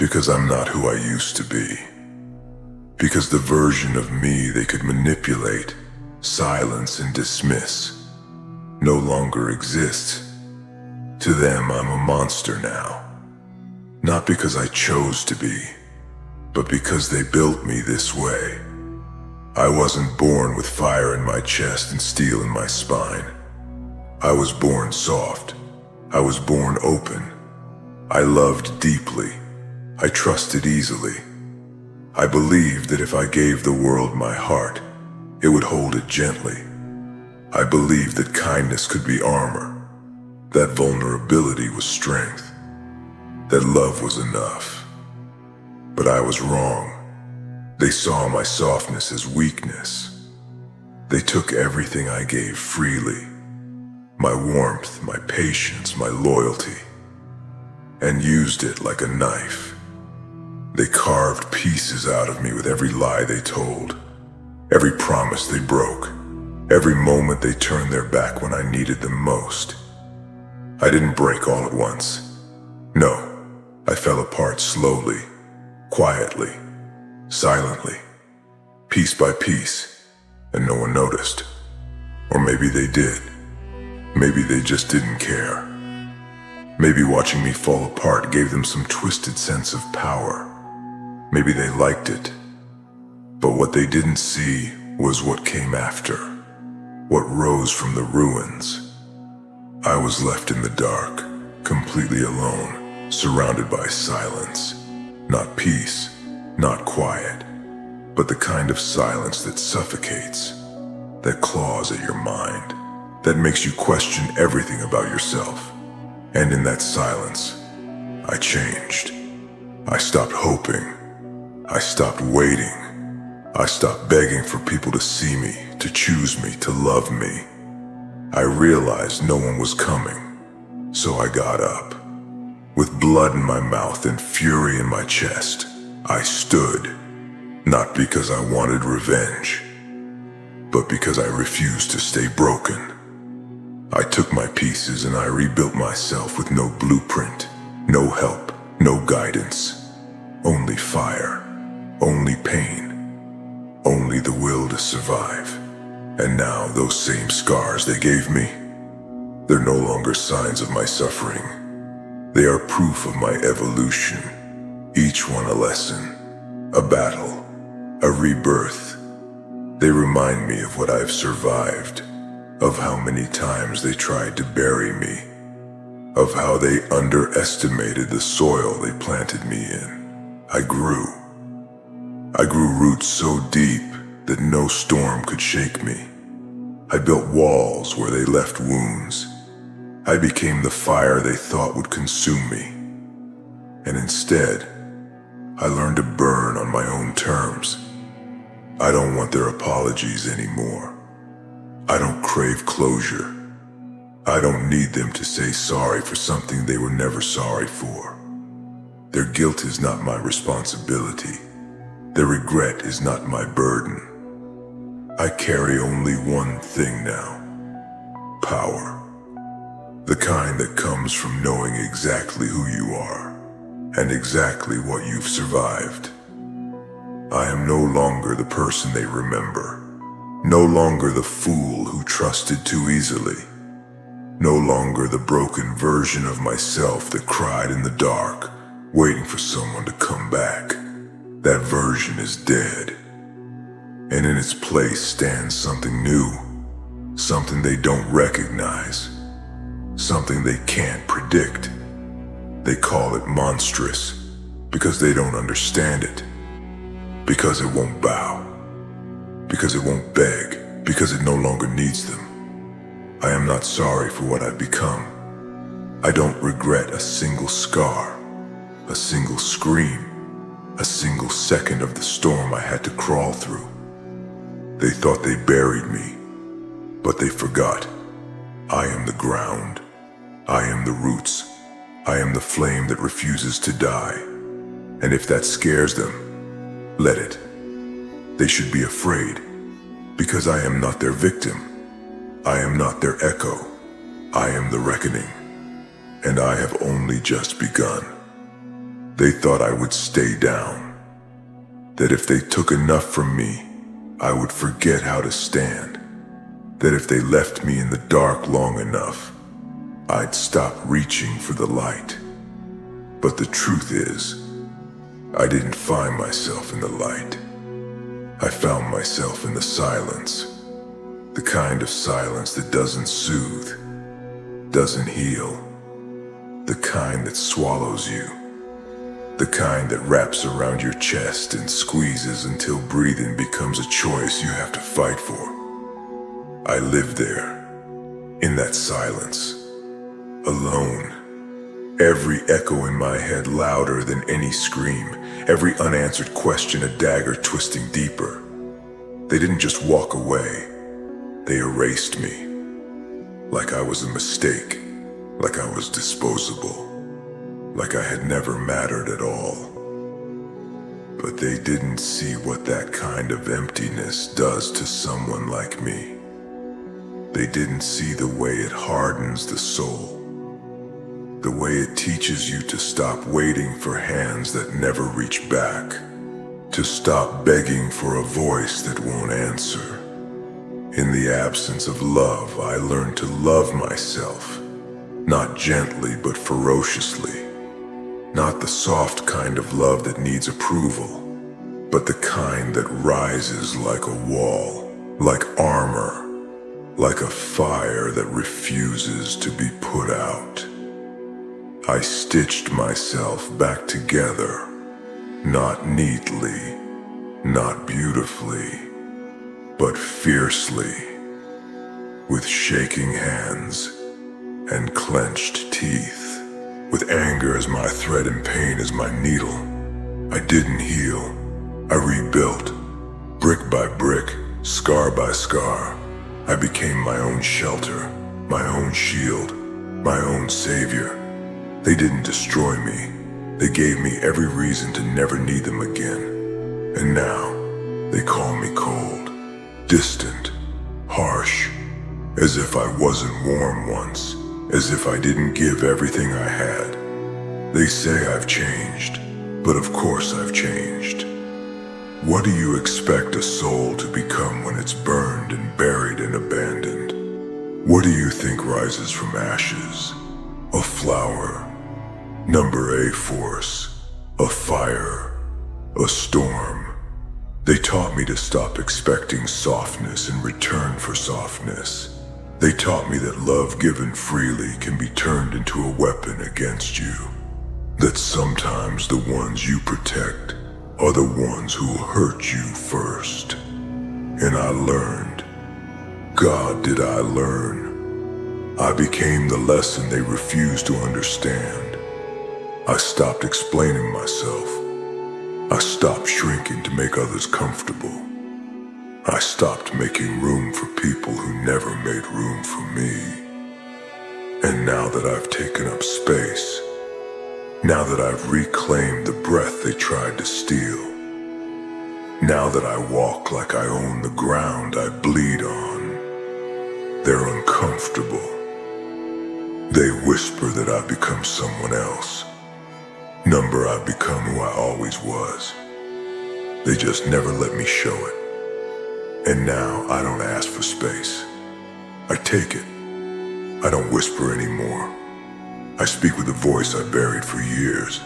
Because I'm not who I used to be. Because the version of me they could manipulate, silence, and dismiss no longer exists. To them, I'm a monster now. Not because I chose to be, but because they built me this way. I wasn't born with fire in my chest and steel in my spine. I was born soft. I was born open. I loved deeply. I trusted easily. I believed that if I gave the world my heart, it would hold it gently. I believed that kindness could be armor, that vulnerability was strength, that love was enough. But I was wrong. They saw my softness as weakness. They took everything I gave freely, my warmth, my patience, my loyalty, and used it like a knife. They carved pieces out of me with every lie they told, every promise they broke, every moment they turned their back when I needed them most. I didn't break all at once. No, I fell apart slowly, quietly, silently, piece by piece, and no one noticed. Or maybe they did. Maybe they just didn't care. Maybe watching me fall apart gave them some twisted sense of power. Maybe they liked it. But what they didn't see was what came after, what rose from the ruins. I was left in the dark, completely alone, surrounded by silence. Not peace, not quiet, but the kind of silence that suffocates, that claws at your mind, that makes you question everything about yourself. And in that silence, I changed. I stopped hoping. I stopped waiting. I stopped begging for people to see me, to choose me, to love me. I realized no one was coming, so I got up. With blood in my mouth and fury in my chest, I stood, not because I wanted revenge, but because I refused to stay broken. I took my pieces and I rebuilt myself with no blueprint, no help, no guidance, only fire, only pain, only the will to survive. And now those same scars they gave me, they're no longer signs of my suffering. They are proof of my evolution, each one a lesson, a battle, a rebirth. They remind me of what I've survived, of how many times they tried to bury me, of how they underestimated the soil they planted me in. I grew roots so deep that no storm could shake me. I built walls where they left wounds. I became the fire they thought would consume me. And instead, I learned to burn on my own terms. I don't want their apologies anymore. I don't crave closure. I don't need them to say sorry for something they were never sorry for. Their guilt is not my responsibility. Their regret is not my burden. I carry only one thing now: power. The kind that comes from knowing exactly who you are and exactly what you've survived. I am no longer the person they remember. No longer the fool who trusted too easily. No longer the broken version of myself that cried in the dark, waiting for someone to come back. That version is dead. And in its place stands something new, something they don't recognize, something they can't predict. They call it monstrous because they don't understand it, because it won't bow, because it won't beg, because it no longer needs them. I am not sorry for what I've become. I don't regret a single scar, a single scream, a single second of the storm I had to crawl through. They thought they buried me, but they forgot. I am the ground. I am the roots. I am the flame that refuses to die. And if that scares them, let it. They should be afraid, because I am not their victim. I am not their echo. I am the reckoning. And I have only just begun. They thought I would stay down, that if they took enough from me, I would forget how to stand, that if they left me in the dark long enough, I'd stop reaching for the light. But the truth is, I didn't find myself in the light. I found myself in the silence, the kind of silence that doesn't soothe, doesn't heal, the kind that swallows you, the kind that wraps around your chest and squeezes until breathing becomes a choice you have to fight for. I lived there, in that silence, alone. Every echo in my head louder than any scream, every unanswered question a dagger twisting deeper. They didn't just walk away, they erased me. Like I was a mistake, like I was disposable, like I had never mattered at all. But they didn't see what that kind of emptiness does to someone like me. They didn't see the way it hardens the soul, the way it teaches you to stop waiting for hands that never reach back, to stop begging for a voice that won't answer. In the absence of love, I learned to love myself, not gently but ferociously, not the soft kind of love that needs approval, but the kind that rises like a wall, like armor, like a fire that refuses to be put out. I stitched myself back together, not neatly, not beautifully, but fiercely, with shaking hands and clenched teeth, with anger as my thread and pain as my needle. I didn't heal, I rebuilt, brick by brick, scar by scar. I became my own shelter, my own shield, my own savior. They didn't destroy me. They gave me every reason to never need them again. And now, they call me cold, distant, harsh, as if I wasn't warm once, as if I didn't give everything I had. They say I've changed, but of course I've changed. What do you expect a soul to become when it's burned and buried and abandoned? What do you think rises from ashes? A flower, number A force, a fire, a storm. They taught me to stop expecting softness in return for softness. They taught me that love given freely can be turned into a weapon against you. That sometimes the ones you protect are the ones who will hurt you first. And I learned. God, did I learn. I became the lesson they refused to understand. I stopped explaining myself. I stopped shrinking to make others comfortable. I stopped making room for people who never made room for me. And now that I've taken up space, now that I've reclaimed the breath they tried to steal, now that I walk like I own the ground I bleed on, they're uncomfortable. They whisper that I've become someone else. Number, I've become who I always was. They just never let me show it. And now I don't ask for space. I take it. I don't whisper anymore. I speak with the voice I buried for years.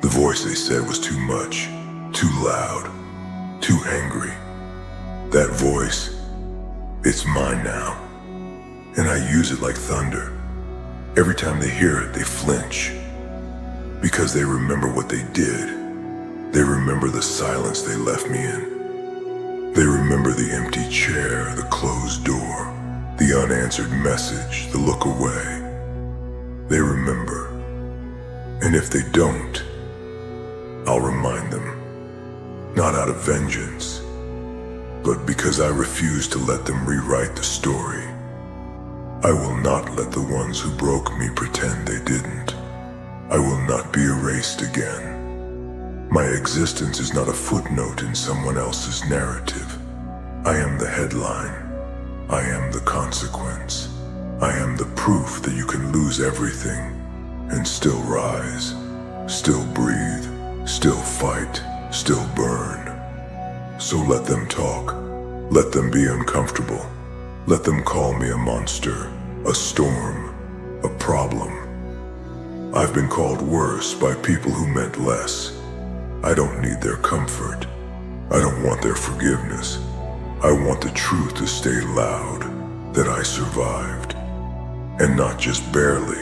The voice they said was too much, too loud, too angry. That voice, it's mine now. And I use it like thunder. Every time they hear it, they flinch. Because they remember what they did. They remember the silence they left me in. They remember the empty chair, the closed door, the unanswered message, the look away. They remember. And if they don't, I'll remind them. Not out of vengeance, but because I refuse to let them rewrite the story. I will not let the ones who broke me pretend they didn't. I will not be erased again. My existence is not a footnote in someone else's narrative. I am the headline. I am the consequence. I am the proof that you can lose everything and still rise, still breathe, still fight, still burn. So let them talk, let them be uncomfortable, let them call me a monster, a storm, a problem. I've been called worse by people who meant less. I don't need their comfort. I don't want their forgiveness. I want the truth to stay loud, that I survived. And not just barely.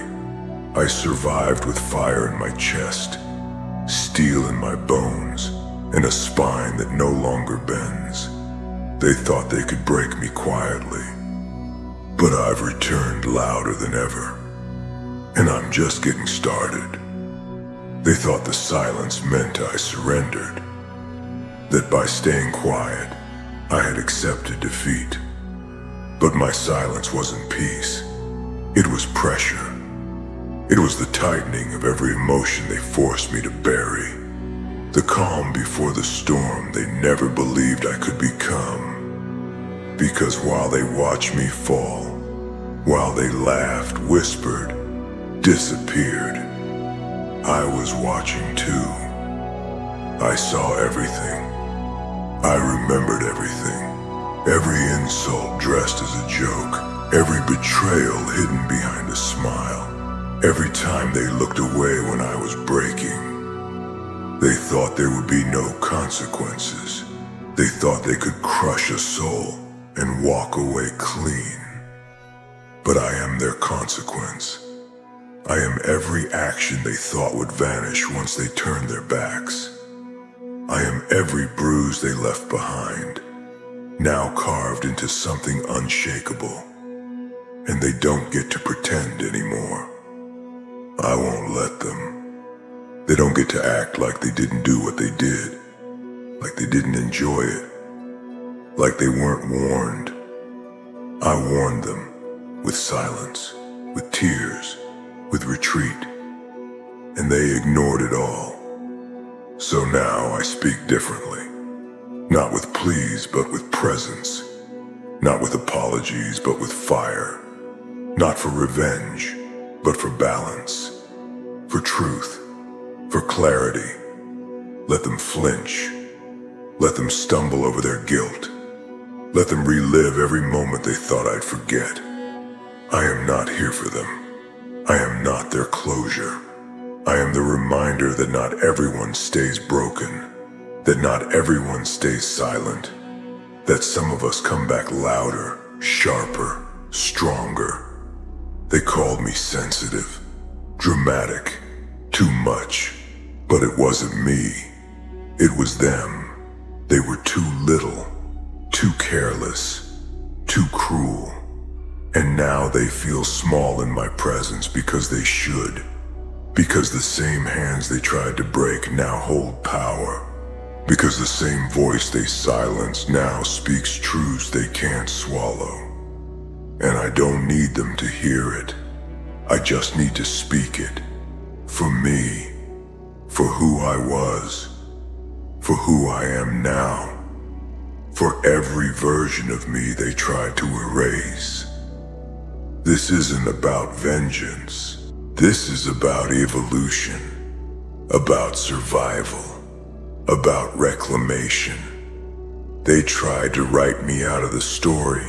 I survived with fire in my chest, steel in my bones, and a spine that no longer bends. They thought they could break me quietly, but I've returned louder than ever. And I'm just getting started. They thought the silence meant I surrendered, that by staying quiet, I had accepted defeat. But my silence wasn't peace. It was pressure. It was the tightening of every emotion they forced me to bury. The calm before the storm they never believed I could become. Because while they watched me fall, while they laughed, whispered, disappeared, I was watching too. I saw everything. I remembered everything. Every insult dressed as a joke. Every betrayal hidden behind a smile. Every time they looked away when I was breaking. They thought there would be no consequences. They thought they could crush a soul and walk away clean. But I am their consequence. I am every action they thought would vanish once they turned their backs. I am every bruise they left behind, now carved into something unshakable. And they don't get to pretend anymore. I won't let them. They don't get to act like they didn't do what they did, like they didn't enjoy it, like they weren't warned. I warned them with silence, with tears, with retreat, and they ignored it all. So now I speak differently, not with pleas but with presence, not with apologies but with fire, not for revenge but for balance, for truth, for clarity. Let them flinch, let them stumble over their guilt, let them relive every moment they thought I'd forget. I am not here for them. I am not their closure. I am the reminder that not everyone stays broken, that not everyone stays silent, that some of us come back louder, sharper, stronger. They called me sensitive, dramatic, too much, but it wasn't me. It was them. They were too little, too careless, too cruel. And now they feel small in my presence because they should. Because the same hands they tried to break now hold power. Because the same voice they silenced now speaks truths they can't swallow. And I don't need them to hear it. I just need to speak it. For me. For who I was. For who I am now. For every version of me they tried to erase. This isn't about vengeance. This is about evolution, about survival, about reclamation. They tried to write me out of the story.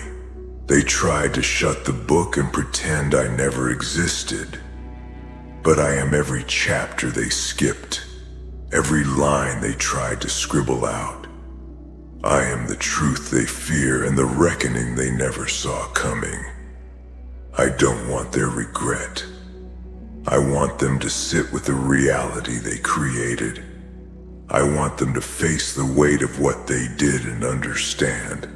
They tried to shut the book and pretend I never existed. But I am every chapter they skipped, every line they tried to scribble out. I am the truth they fear and the reckoning they never saw coming. I don't want their regret. I want them to sit with the reality they created. I want them to face the weight of what they did and understand,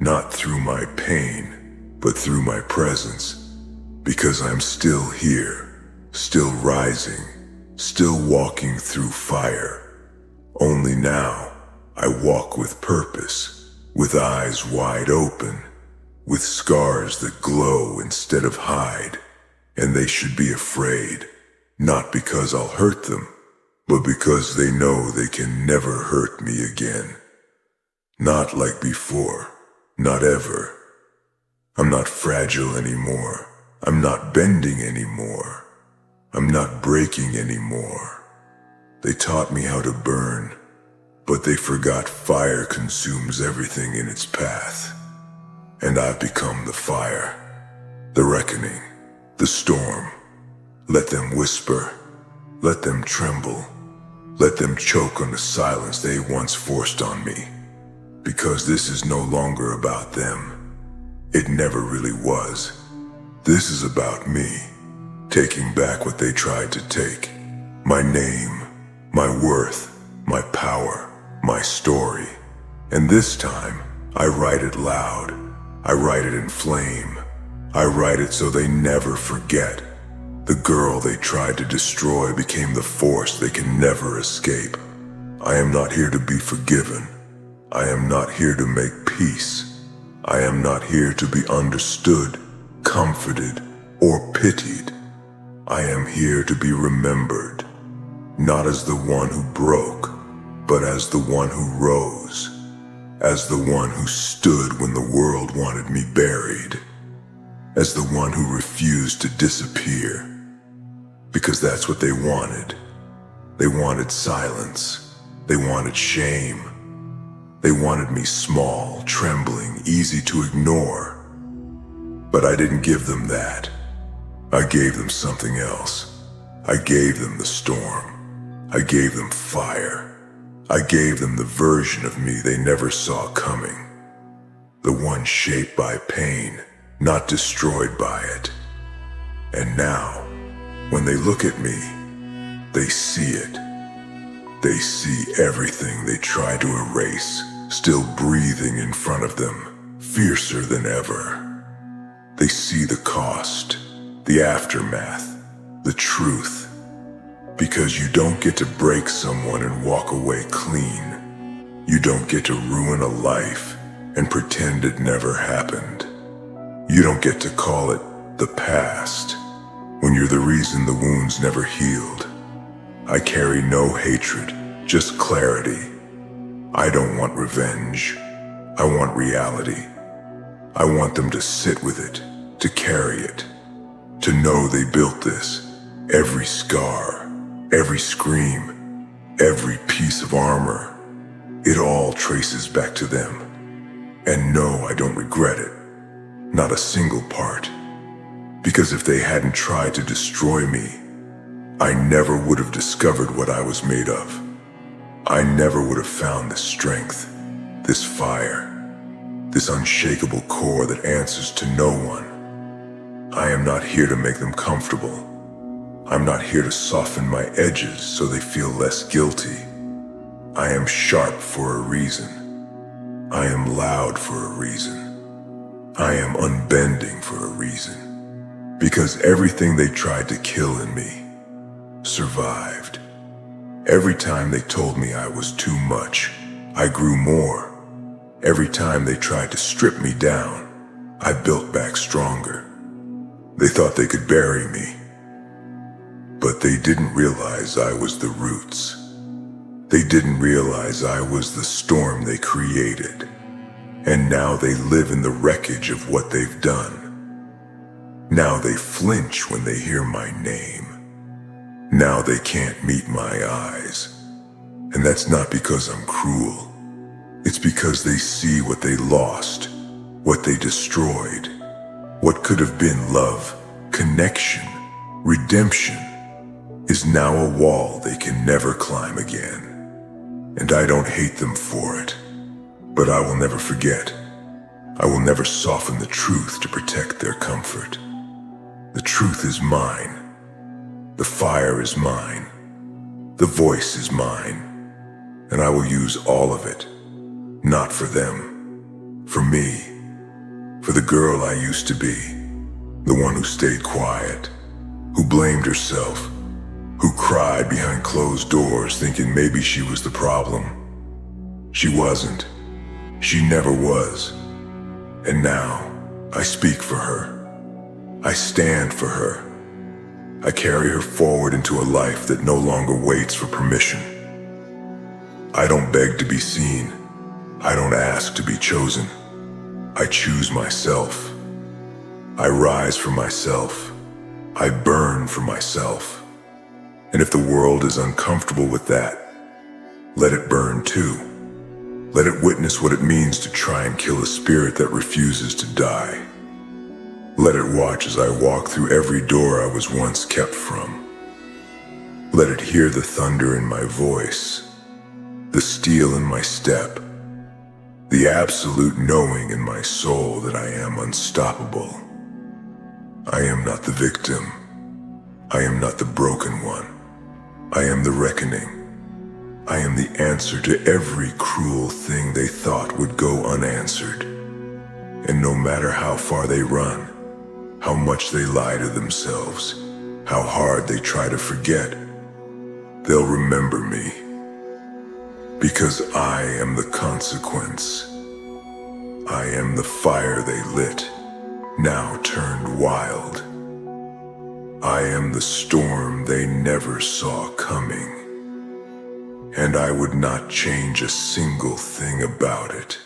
not through my pain, but through my presence, because I'm still here, still rising, still walking through fire. Only now, I walk with purpose, with eyes wide open, with scars that glow instead of hide, and they should be afraid, not because I'll hurt them, but because they know they can never hurt me again. Not like before, not ever. I'm not fragile anymore. I'm not bending anymore. I'm not breaking anymore. They taught me how to burn, but they forgot fire consumes everything in its path. And I've become the fire, the reckoning, the storm. Let them whisper, let them tremble, let them choke on the silence they once forced on me. Because this is no longer about them. It never really was. This is about me, taking back what they tried to take. My name, my worth, my power, my story. And this time, I write it loud. I write it in flame. I write it so they never forget. The girl they tried to destroy became the force they can never escape. I am not here to be forgiven. I am not here to make peace. I am not here to be understood, comforted, or pitied. I am here to be remembered, not as the one who broke, but as the one who rose, as the one who stood when the world wanted me buried, as the one who refused to disappear. Because that's what they wanted. They wanted silence. They wanted shame. They wanted me small, trembling, easy to ignore. But I didn't give them that. I gave them something else. I gave them the storm. I gave them fire. I gave them the version of me they never saw coming. The one shaped by pain, not destroyed by it. And now, when they look at me, they see it. They see everything they tried to erase, still breathing in front of them, fiercer than ever. They see the cost, the aftermath, the truth. Because you don't get to break someone and walk away clean. You don't get to ruin a life and pretend it never happened. You don't get to call it the past when you're the reason the wounds never healed. I carry no hatred, just clarity. I don't want revenge. I want reality. I want them to sit with it, to carry it, to know they built this. Every scar, every scream, every piece of armor, it all traces back to them. And no, I don't regret it. Not a single part. Because if they hadn't tried to destroy me, I never would have discovered what I was made of. I never would have found this strength, this fire, this unshakable core that answers to no one. I am not here to make them comfortable. I'm not here to soften my edges so they feel less guilty. I am sharp for a reason. I am loud for a reason. I am unbending for a reason. Because everything they tried to kill in me survived. Every time they told me I was too much, I grew more. Every time they tried to strip me down, I built back stronger. They thought they could bury me, but they didn't realize I was the roots. They didn't realize I was the storm they created. And now they live in the wreckage of what they've done. Now they flinch when they hear my name. Now they can't meet my eyes. And that's not because I'm cruel. It's because they see what they lost, what they destroyed. What could have been love, connection, redemption, is now a wall they can never climb again. And I don't hate them for it, but I will never forget. I will never soften the truth to protect their comfort. The truth is mine. The fire is mine. The voice is mine. And I will use all of it. Not for them. For me. For the girl I used to be. The one who stayed quiet. Who blamed herself. Who cried behind closed doors thinking maybe she was the problem. She wasn't. She never was. And now, I speak for her. I stand for her. I carry her forward into a life that no longer waits for permission. I don't beg to be seen. I don't ask to be chosen. I choose myself. I rise for myself. I burn for myself. And if the world is uncomfortable with that, let it burn too. Let it witness what it means to try and kill a spirit that refuses to die. Let it watch as I walk through every door I was once kept from. Let it hear the thunder in my voice, the steel in my step, the absolute knowing in my soul that I am unstoppable. I am not the victim. I am not the broken one. I am the reckoning. I am the answer to every cruel thing they thought would go unanswered. And no matter how far they run, how much they lie to themselves, how hard they try to forget, they'll remember me. Because I am the consequence. I am the fire they lit, now turned wild. I am the storm they never saw coming. And I would not change a single thing about it.